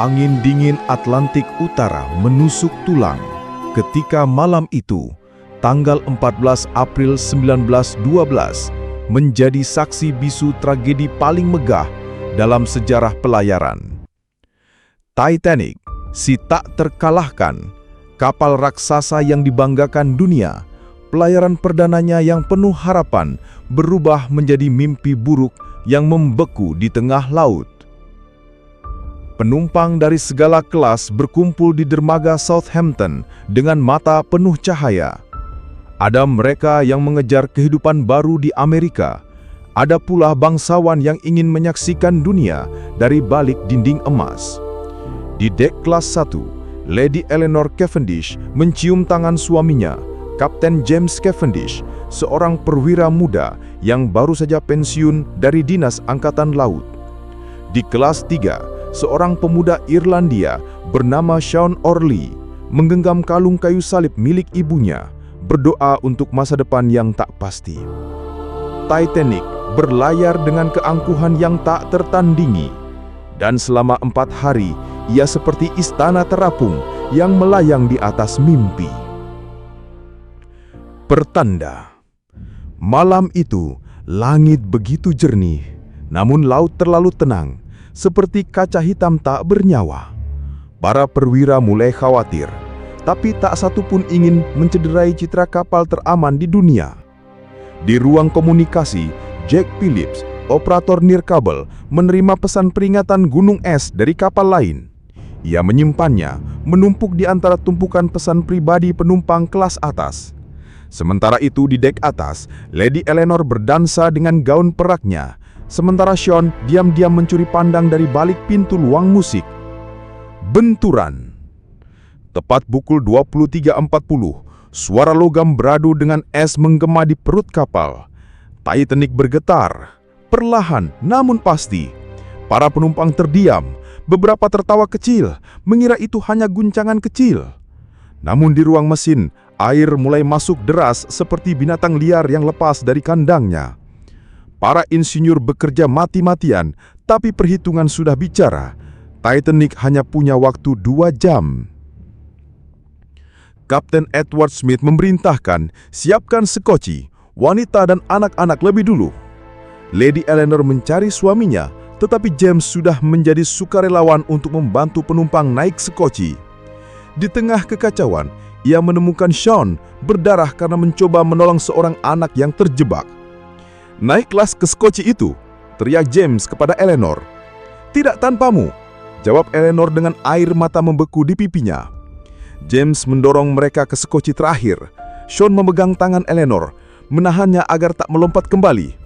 Angin dingin Atlantik Utara menusuk tulang ketika malam itu, tanggal 14 April 1912, menjadi saksi bisu tragedi paling megah dalam sejarah pelayaran. Titanic, si tak terkalahkan, kapal raksasa yang dibanggakan dunia, pelayaran perdananya yang penuh harapan berubah menjadi mimpi buruk yang membeku di tengah laut. Penumpang dari segala kelas berkumpul di dermaga Southampton dengan mata penuh cahaya. Ada mereka yang mengejar kehidupan baru di Amerika. Ada pula bangsawan yang ingin menyaksikan dunia dari balik dinding emas. Di dek kelas 1, Lady Eleanor Cavendish mencium tangan suaminya, Kapten James Cavendish, seorang perwira muda yang baru saja pensiun dari Dinas Angkatan Laut. Di kelas 3, seorang pemuda Irlandia bernama Sean Orley menggenggam kalung kayu salib milik ibunya, berdoa untuk masa depan yang tak pasti. Titanic berlayar dengan keangkuhan yang tak tertandingi, dan selama 4 hari ia seperti istana terapung yang melayang di atas mimpi. Pertanda. Malam itu, langit begitu jernih, namun laut terlalu tenang, seperti kaca hitam tak bernyawa. Para perwira mulai khawatir, tapi tak satu pun ingin mencederai citra kapal teraman di dunia. Di ruang komunikasi, Jack Phillips, operator nirkabel, menerima pesan peringatan gunung es dari kapal lain. Ia menyimpannya, menumpuk di antara tumpukan pesan pribadi penumpang kelas atas. Sementara itu di dek atas, Lady Eleanor berdansa dengan gaun peraknya, sementara Sean diam-diam mencuri pandang dari balik pintu luang musik. Benturan. Tepat pukul 23.40, suara logam beradu dengan es menggema di perut kapal. Titanic bergetar, perlahan namun pasti. Para penumpang terdiam, beberapa tertawa kecil, mengira itu hanya guncangan kecil. Namun di ruang mesin, air mulai masuk deras seperti binatang liar yang lepas dari kandangnya. Para insinyur bekerja mati-matian, tapi perhitungan sudah bicara. Titanic hanya punya waktu 2 jam. Kapten Edward Smith memerintahkan, siapkan sekoci, wanita dan anak-anak lebih dulu. Lady Eleanor mencari suaminya, tetapi James sudah menjadi sukarelawan untuk membantu penumpang naik sekoci. Di tengah kekacauan, ia menemukan Sean berdarah karena mencoba menolong seorang anak yang terjebak. "Naiklah ke sekoci itu," teriak James kepada Eleanor. "Tidak tanpamu," jawab Eleanor dengan air mata membeku di pipinya. James mendorong mereka ke sekoci terakhir. Sean memegang tangan Eleanor, menahannya agar tak melompat kembali.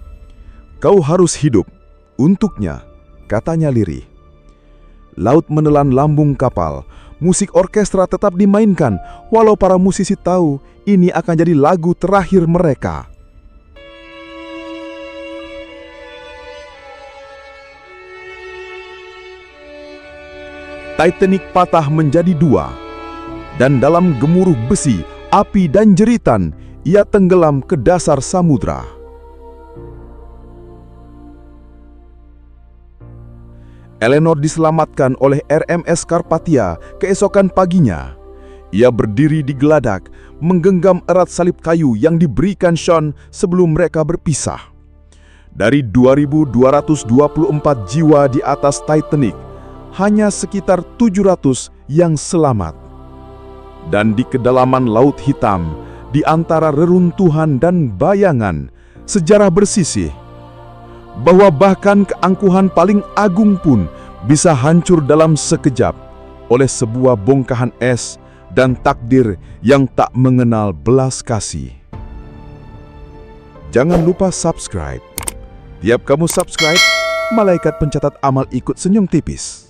"Kau harus hidup untuknya," katanya lirih. Laut menelan lambung kapal. Musik orkestra tetap dimainkan, walau para musisi tahu ini akan jadi lagu terakhir mereka. Titanic patah menjadi 2, dan dalam gemuruh besi, api dan jeritan, ia tenggelam ke dasar samudra. Eleanor diselamatkan oleh RMS Carpathia keesokan paginya. Ia berdiri di geladak, menggenggam erat salib kayu yang diberikan Sean sebelum mereka berpisah. Dari 2.224 jiwa di atas Titanic, hanya sekitar 700 yang selamat. Dan di kedalaman laut hitam, di antara reruntuhan dan bayangan, sejarah bersisih bahwa bahkan keangkuhan paling agung pun bisa hancur dalam sekejap oleh sebuah bongkahan es dan takdir yang tak mengenal belas kasih. Jangan lupa subscribe. Tiap kamu subscribe, malaikat pencatat amal ikut senyum tipis.